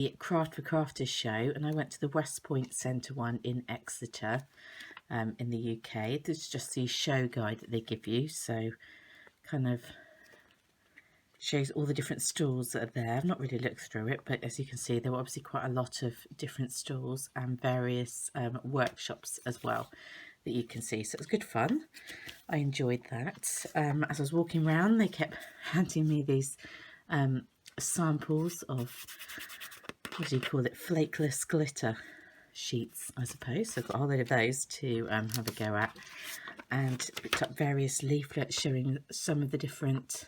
the Craft4crafters show, and I went to the West Point Centre one in Exeter in the UK. This is just the show guide that they give you, so kind of shows all the different stalls that are there. I've not really looked through it, but as you can see, there were obviously quite a lot of different stalls and various workshops as well that you can see, so it was good fun. I enjoyed that. As I was walking around, they kept handing me these samples of, what do you call it, flakeless glitter sheets, I suppose. So I've got a whole load of those to have a go at, and picked up various leaflets showing some of the different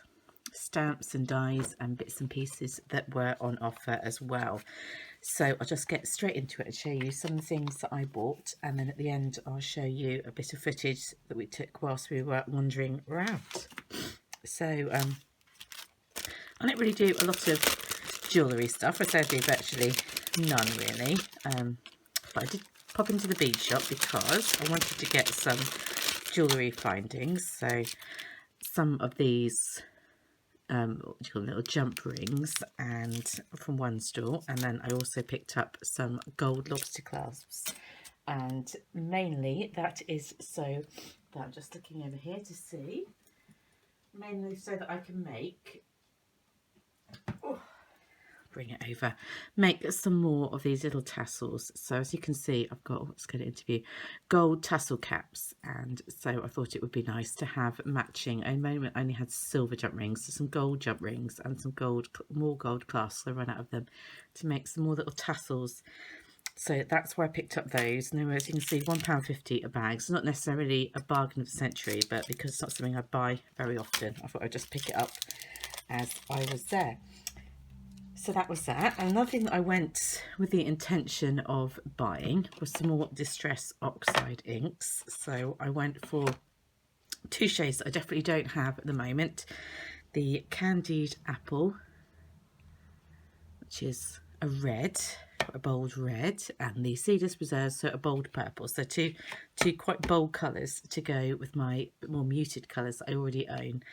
stamps and dies and bits and pieces that were on offer as well. So I'll just get straight into it and show you some of the things that I bought, and then at the end I'll show you a bit of footage that we took whilst we were wandering around. So I don't really do a lot of jewellery stuff. I say I do virtually none really, but I did pop into the bead shop because I wanted to get some jewellery findings. So some of these what do you call them, little jump rings, and from one store, and then I also picked up some gold lobster clasps, and mainly that is so that I'm just looking over here to see, mainly so that I can make, bring it over, make some more of these little tassels. So as you can see, I've got, let's get it into view, gold tassel caps, and so I thought it would be nice to have matching. At the moment I only had silver jump rings, so some gold jump rings and some gold, more gold clasps. I ran out of them, to make some more little tassels. So that's why I picked up those, and they were, as you can see, £1.50 a bag. It's not necessarily a bargain of the century, but because it's not something I buy very often, I thought I'd just pick it up as I was there. So that was that. And another thing that I went with the intention of buying was some more Distress Oxide inks. So I went for two shades that I definitely don't have at the moment. The Candied Apple, which is a red, a bold red, and the Seedless Reserve, so a bold purple. So two quite bold colours to go with my more muted colours that I already own.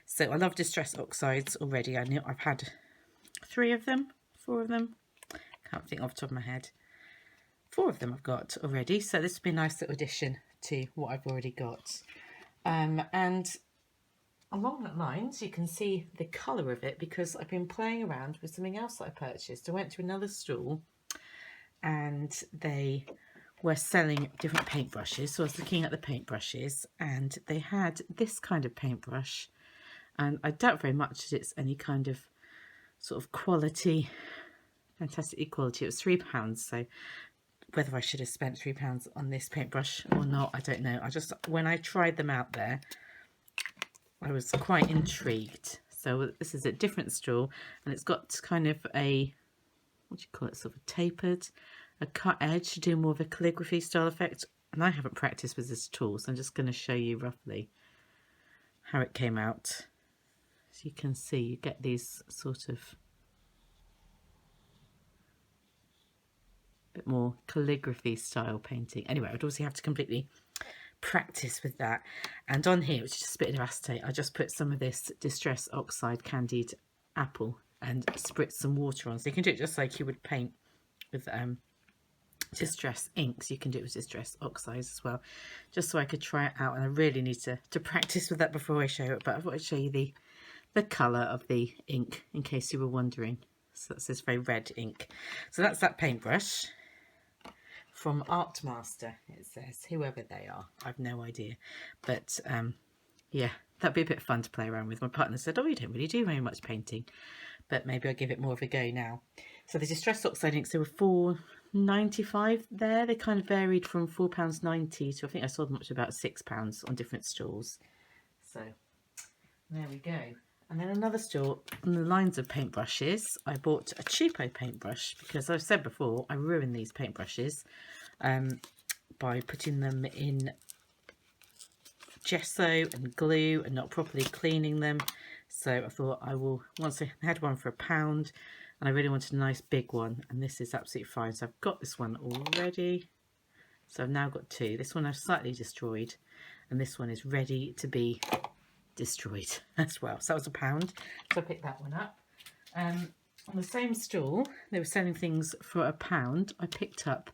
So I love Distress Oxides already. I know I've had 4 of them, can't think off the top of my head. 4 of them I've got already, so this would be a nice little addition to what I've already got. And along that lines, you can see the colour of it, because I've been playing around with something else that I purchased. I went to another stall and they were selling different paintbrushes, so I was looking at the paintbrushes, and they had this kind of paintbrush, and I doubt very much that it's any kind of sort of quality, fantastic quality. It was £3, so whether I should have spent £3 on this paintbrush or not, I don't know. I just, when I tried them out there, I was quite intrigued. So this is a different stall, and it's got kind of a, what do you call it, sort of tapered, a cut edge to do more of a calligraphy style effect. And I haven't practiced with this at all, so I'm just going to show you roughly how it came out. So you can see, you get these sort of bit more calligraphy style painting. Anyway, I'd also have to completely practice with that. And on here, which is just a bit of acetate, I just put some of this Distress Oxide Candied Apple and spritz some water on. So you can do it just like you would paint with Distress inks. You can do it with Distress Oxides as well, just so I could try it out. And I really need to practice with that before I show it, but I thought I'd show you the colour of the ink in case you were wondering. So that's this very red ink. So that's that paintbrush from Art Master, it says, whoever they are, I've no idea, but yeah, that'd be a bit fun to play around with. My partner said, oh, you don't really do very much painting, but maybe I'll give it more of a go now. So the Distress Oxide inks, they were £4.95 there. They kind of varied from £4.90 to, I think I saw them up to about £6 on different stalls. So there we go. And then another store on the lines of paintbrushes, I bought a cheapo paintbrush, because I've said before, I ruin these paintbrushes by putting them in gesso and glue and not properly cleaning them. So I thought I will, once I had one for £1, and I really wanted a nice big one, and this is absolutely fine. So I've got this one already. So I've now got 2. This one I've slightly destroyed, and this one is ready to be destroyed as well. So that was £1, so I picked that one up. On the same stall, they were selling things for £1. I picked up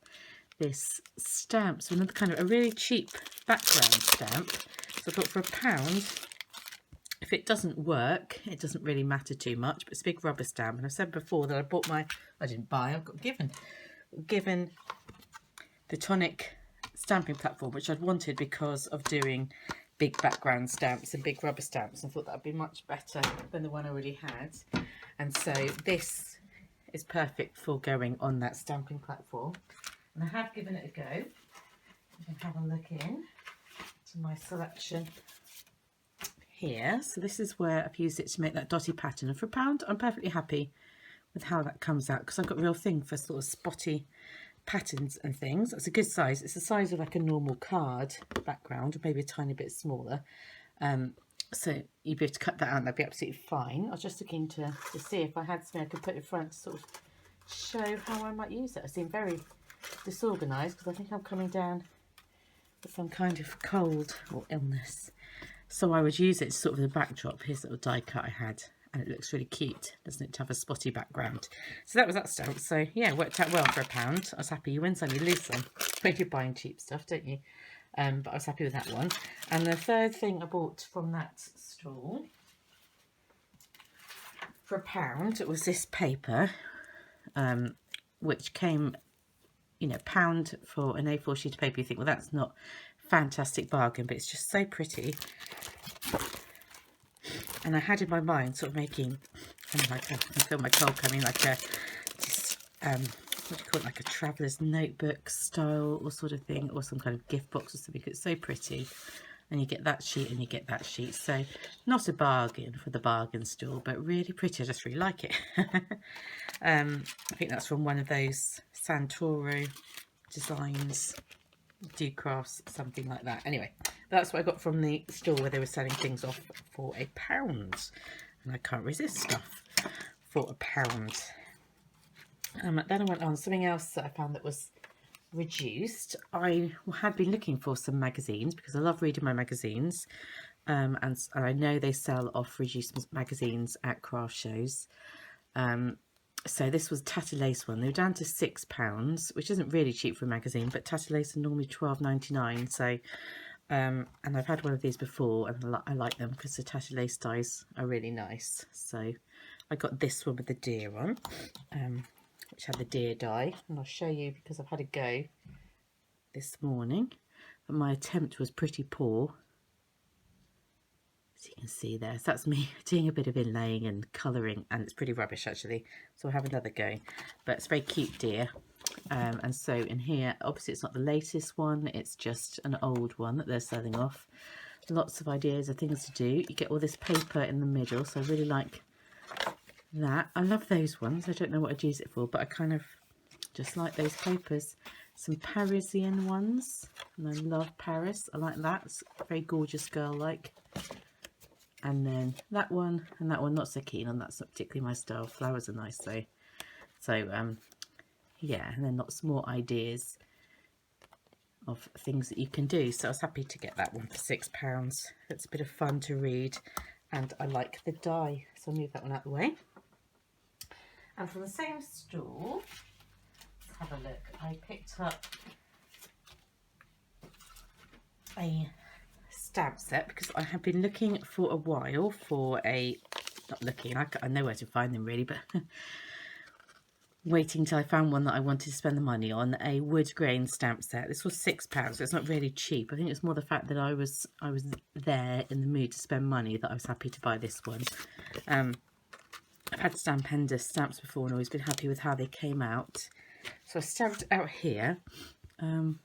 this stamp, so another kind of a really cheap background stamp. So I thought for £1, if it doesn't work, it doesn't really matter too much, but it's a big rubber stamp. And I've said before that I didn't buy, I got given the Tonic stamping platform, which I'd wanted because of doing big background stamps and big rubber stamps. I thought that would be much better than the one I already had. And so this is perfect for going on that stamping platform. And I have given it a go. You can have a look in to my selection here. So this is where I've used it to make that dotty pattern. And for £1, I'm perfectly happy with how that comes out, because I've got a real thing for sort of spotty patterns and things. It's a good size. It's the size of like a normal card background, or maybe a tiny bit smaller. So you'd be able to cut that out and that'd be absolutely fine. I was just looking to see if I had something I could put in front to sort of show how I might use it. I seem very disorganised because I think I'm coming down with some kind of cold or illness. So I would use it sort of the backdrop. Here's a little die cut I had, and it looks really cute, doesn't it, to have a spotty background. So that was that stamp. So yeah, it worked out well for £1. I was happy. You win some, you lose some when you're buying cheap stuff, don't you? But I was happy with that one. And the third thing I bought from that stall for £1, it was this paper, which came, you know, £1 for an A4 sheet of paper. You think, well, that's not fantastic bargain, but it's just so pretty. And I had in my mind sort of making, like I can feel my cold coming, like a, what do you call it, like a traveller's notebook style or sort of thing, or some kind of gift box or something. It's so pretty. And you get that sheet and you get that sheet. So not a bargain for the bargain store, but really pretty. I just really like it. I think that's from one of those Santoro designs, do crafts, something like that. Anyway, that's what I got from the store where they were selling things off for £1. And I can't resist stuff for £1. Then I went on something else that I found that was reduced. I had been looking for some magazines because I love reading my magazines, and I know they sell off reduced magazines at craft shows. So this was Tatty Lace one. They were down to £6, which isn't really cheap for a magazine, but Tatty Lace are normally £12.99. So and I've had one of these before, and I like them because the Tatty Lace dies are really nice. So I got this one with the deer on, which had the deer die, and I'll show you because I've had a go this morning, but my attempt was pretty poor, as you can see there. So that's me doing a bit of inlaying and colouring, and it's pretty rubbish actually, so I'll have another go. But it's a very cute deer, and so in here, obviously it's not the latest one, it's just an old one that they're selling off. Lots of ideas of things to do. You get all this paper in the middle, so I really like that. I love those ones. I don't know what I'd use it for, but I kind of just like those papers. Some Parisian ones, and I love Paris. I like that. It's very gorgeous girl-like. And then that one and that one, not so keen on. That's not particularly my style. Flowers are nice though. So yeah, and then lots more ideas of things that you can do. So I was happy to get that one for £6. It's a bit of fun to read, and I like the die, so I'll move that one out of the way. And from the same store, let's have a look. I picked up a stamp set because I have been looking for a while for a, not looking, I know where to find them really, but waiting till I found one that I wanted to spend the money on, a wood grain stamp set. This was £6, so it's not really cheap. I think it's more the fact that I was there in the mood to spend money that I was happy to buy this one. I've had Stampender stamps before and always been happy with how they came out. So I stamped out here. Not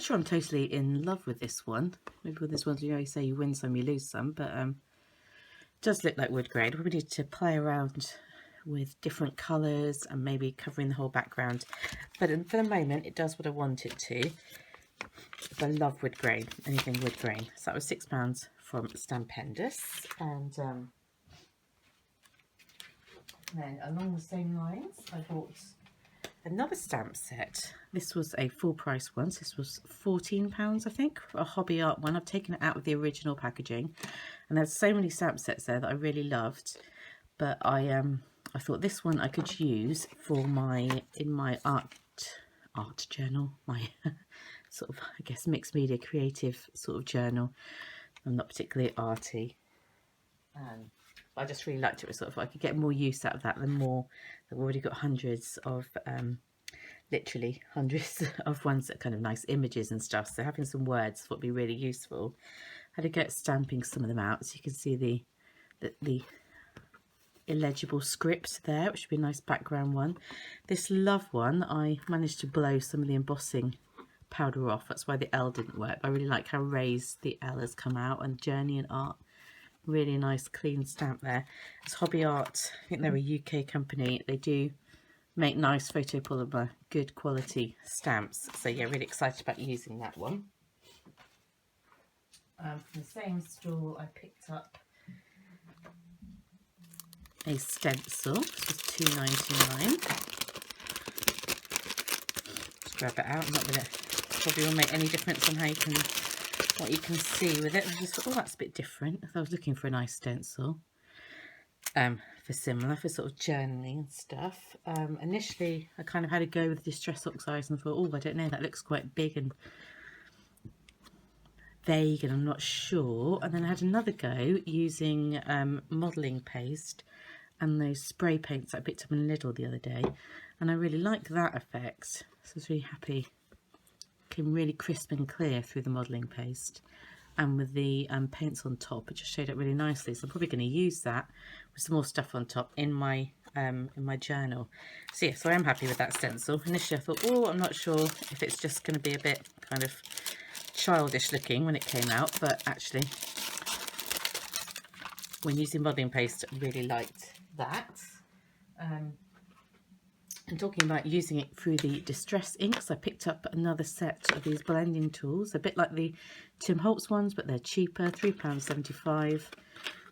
sure I'm totally in love with this one. Maybe with this one, you know, you say you win some, you lose some, but it does look like wood grain. We need to play around with different colours and maybe covering the whole background. But for the moment, it does what I want it to. I love wood grain, anything wood grain. So that was £6 from Stampendous. And then along the same lines, I bought another stamp set. This was a full price one. So this was £14, I think, for a hobby art one. I've taken it out of the original packaging, and there's so many stamp sets there that I really loved. but I thought this one I could use for my art journal, my sort of, I guess, mixed media creative sort of journal. I'm not particularly arty, I just really liked it. Sort of, I could get more use out of that than more. I've already got hundreds of literally hundreds of ones that are kind of nice images and stuff, so having some words would be really useful. I had to get stamping some of them out so you can see the illegible script there, which would be a nice background one. This love one, I managed to blow some of the embossing powder off, that's why the L didn't work. I really like how raised the L has come out, and Journey and Art, really nice clean stamp there. It's Hobby Art, I think they're a UK company. They do make nice photopolymer, good quality stamps, so yeah, really excited about using that one. From the same store I picked up a stencil. This was £2.99. Just grab it out. Not that it probably will make any difference on how you can, what you can see with it. I just thought, oh, that's a bit different. I was looking for a nice stencil for similar, for sort of journaling and stuff. Initially, I kind of had to go with Distress Oxides and thought, oh, I don't know, that looks quite big and vague and I'm not sure. And then I had another go using modelling paste and those spray paints that I picked up in Lidl the other day, and I really like that effect, so I was really happy. Came really crisp and clear through the modelling paste, and with the paints on top it just showed up really nicely, so I'm probably going to use that with some more stuff on top in my journal. So yeah, so I am happy with that stencil. Initially I thought, oh, I'm not sure if it's just going to be a bit kind of childish looking when it came out, but actually when using modelling paste I really liked that. And talking about using it through the Distress inks, I picked up another set of these blending tools, a bit like the Tim Holtz ones, but they're cheaper, £3.75. I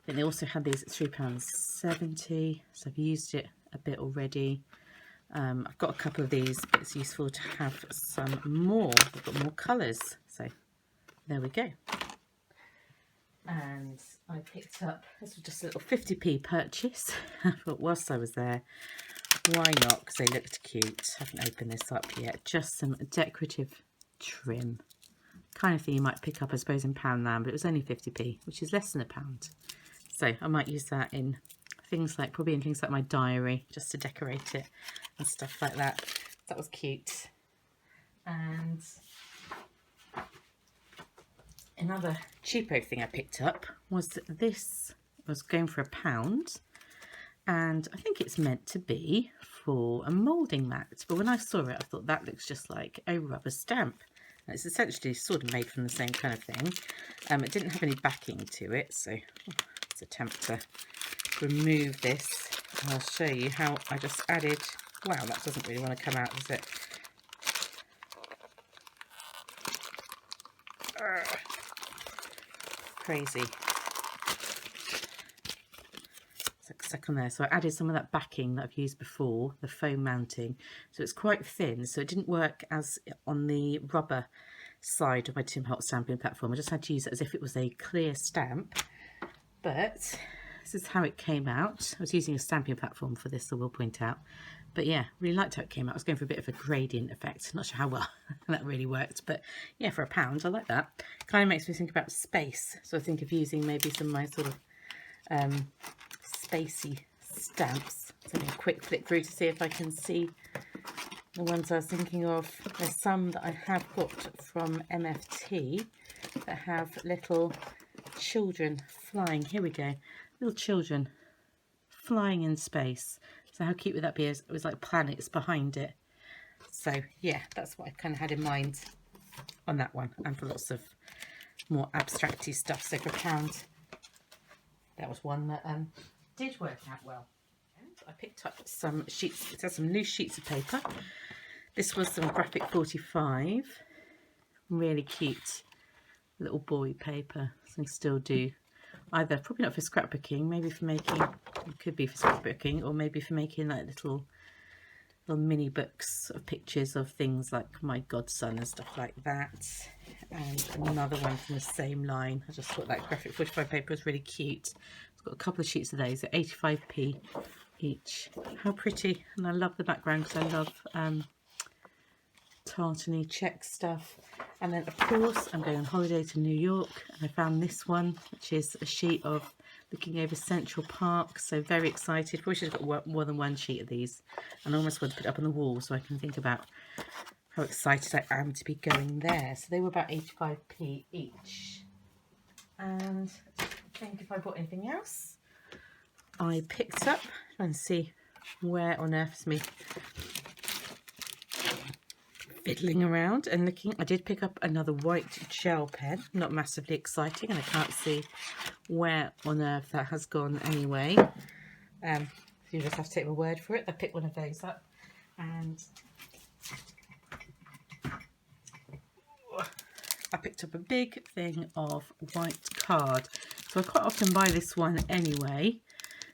think they also had these at £3.70, so I've used it a bit already. I've got a couple of these, but it's useful to have some more. I've got more colours, so there we go. And I picked up, this was just a little 50p purchase. I thought whilst I was there, why not, because they looked cute. I haven't opened this up yet. Just some decorative trim, kind of thing you might pick up, I suppose, in Poundland, but it was only 50p, which is less than £1. So I might use that in things like, probably in things like my diary, just to decorate it and stuff like that. That was cute. And another cheapo thing I picked up was this. I was going for £1, and I think it's meant to be for a moulding mat, but when I saw it I thought that looks just like a rubber stamp, and it's essentially sort of made from the same kind of thing. It didn't have any backing to it, so let's attempt to remove this and I'll show you how I just added, wow, that doesn't really want to come out, does it? Crazy. Stuck on there. So I added some of that backing that I've used before, the foam mounting, so it's quite thin, so it didn't work as on the rubber side of my Tim Holtz stamping platform. I just had to use it as if it was a clear stamp, but this is how it came out. I was using a stamping platform for this, I will point out, but yeah, really liked how it came out. I was going for a bit of a gradient effect, not sure how well that really worked, but yeah, for £1 I like that. Kind of makes me think about space, so I think of using maybe some of my sort of spacey stamps. So I'm going to quick flick through to see if I can see the ones I was thinking of. There's some that I have got from MFT that have little children flying. Here we go, little children flying in space. So how cute would that be? It was like planets behind it. So yeah, that's what I kind of had in mind on that one, and for lots of more abstracty stuff. So for £1, that was one that did work out well. And I picked up some sheets. It has some loose sheets of paper. This was some Graphic 45, really cute little boy paper. So I still do either, probably not for scrapbooking, maybe for making, it could be for scrapbooking, or maybe for making like little mini books of pictures of things like my godson and stuff like that. And another one from the same line. I just thought that Graphic 45 paper was really cute. It's got a couple of sheets of those at 85p each. How pretty. And I love the background because I love tartany check stuff. And then of course I'm going on holiday to New York, and I found this one, which is a sheet of looking over Central Park. So very excited. Probably should have got more than one sheet of these, and I almost want to put it up on the wall so I can think about how excited I am to be going there. So they were about 85p each. And I think if I bought anything else, I picked up, and see where on earth is me fiddling around and looking. I did pick up another white gel pen, not massively exciting, and I can't see where on earth that has gone anyway. You just have to take my word for it. I picked one of those up, and I picked up a big thing of white card. So I quite often buy this one anyway,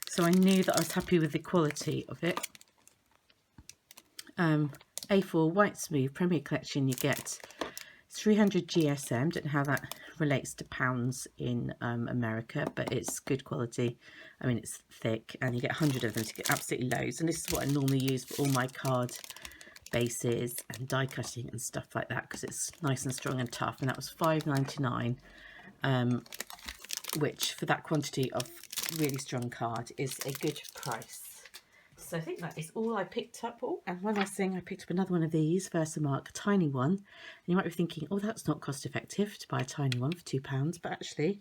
so I knew that I was happy with the quality of it. A4 White Smooth Premier Collection, you get 300 GSM. Don't know how that relates to pounds in America, but it's good quality. I mean, it's thick, and you get 100 of them, so you get absolutely loads. And this is what I normally use for all my card bases and die cutting and stuff like that, because it's nice and strong and tough. And that was $5.99, which for that quantity of really strong card is a good price. So I think that is all I picked up. Oh, and one last thing, I picked up another one of these, Versamark, a tiny one. And you might be thinking, oh, that's not cost effective to buy a tiny one for £2. But actually,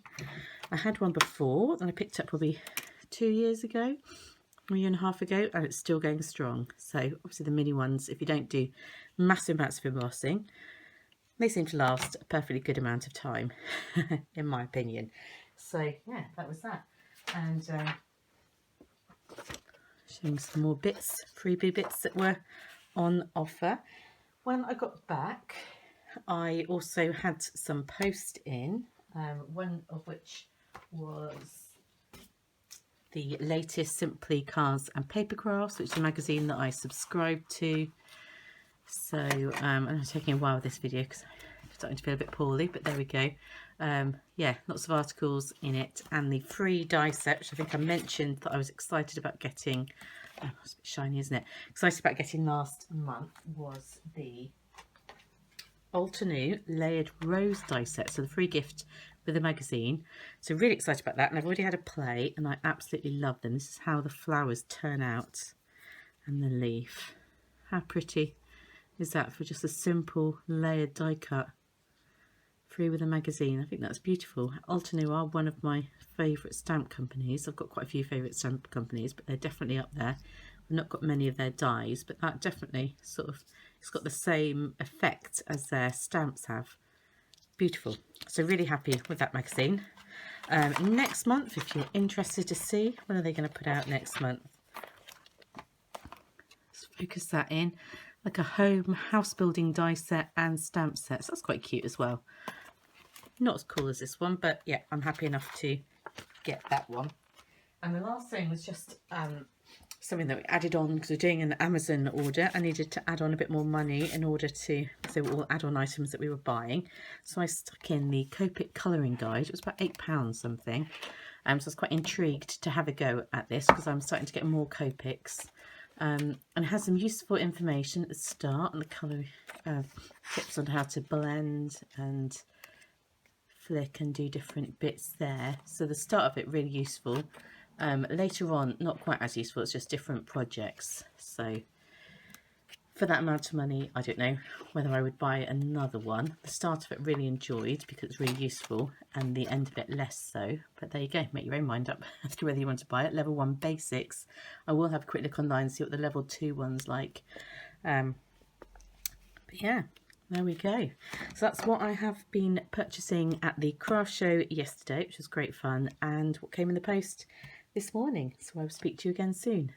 I had one before, and I picked up probably 2 years ago, a year and a half ago, and it's still going strong. So obviously the mini ones, if you don't do massive amounts of embossing, they seem to last a perfectly good amount of time, in my opinion. So yeah, that was that. And showing some more bits, freebie bits that were on offer. When I got back, I also had some post in, one of which was the latest Simply Cars and Paper Crafts, which is a magazine that I subscribe to. So I'm taking a while with this video because I'm starting to feel a bit poorly, but there we go. Yeah, lots of articles in it, and the free die set, which I think I mentioned that I was excited about getting. Oh, it's a bit shiny, isn't it? Excited about getting last month was the Altenew layered rose die set, so the free gift with the magazine. So really excited about that, and I've already had a play, and I absolutely love them. This is how the flowers turn out, and the leaf. How pretty is that for just a simple layered die cut? Free with a magazine. I think that's beautiful. Altenew are one of my favourite stamp companies. I've got quite a few favourite stamp companies, but they're definitely up there. I've not got many of their dies, but that definitely sort of, it's got the same effect as their stamps have. Beautiful. So really happy with that magazine. Next month, if you're interested to see, when are they going to put out next month? Let's focus that in. Like a home house building die set and stamp sets. That's quite cute as well. Not as cool as this one, but yeah, I'm happy enough to get that one. And the last thing was just something that we added on because we're doing an Amazon order. I needed to add on a bit more money in order to, so all add-on items that we were buying. So I stuck in the Copic colouring guide. It was about £8 something. So I was quite intrigued to have a go at this because I'm starting to get more Copics. And it has some useful information at the start, and the colour tips on how to blend and flick and do different bits there. So the start of it really useful. Later on, not quite as useful. It's just different projects. So for that amount of money, I don't know whether I would buy another one. The start of it really enjoyed because it's really useful, and the end of it less so. But there you go, make your own mind up as to whether you want to buy it. Level 1 basics. I will have a quick look online and see what the level 2 one's like. But yeah, there we go. So that's what I have been purchasing at the craft show yesterday, which was great fun, and what came in the post this morning. So I will speak to you again soon.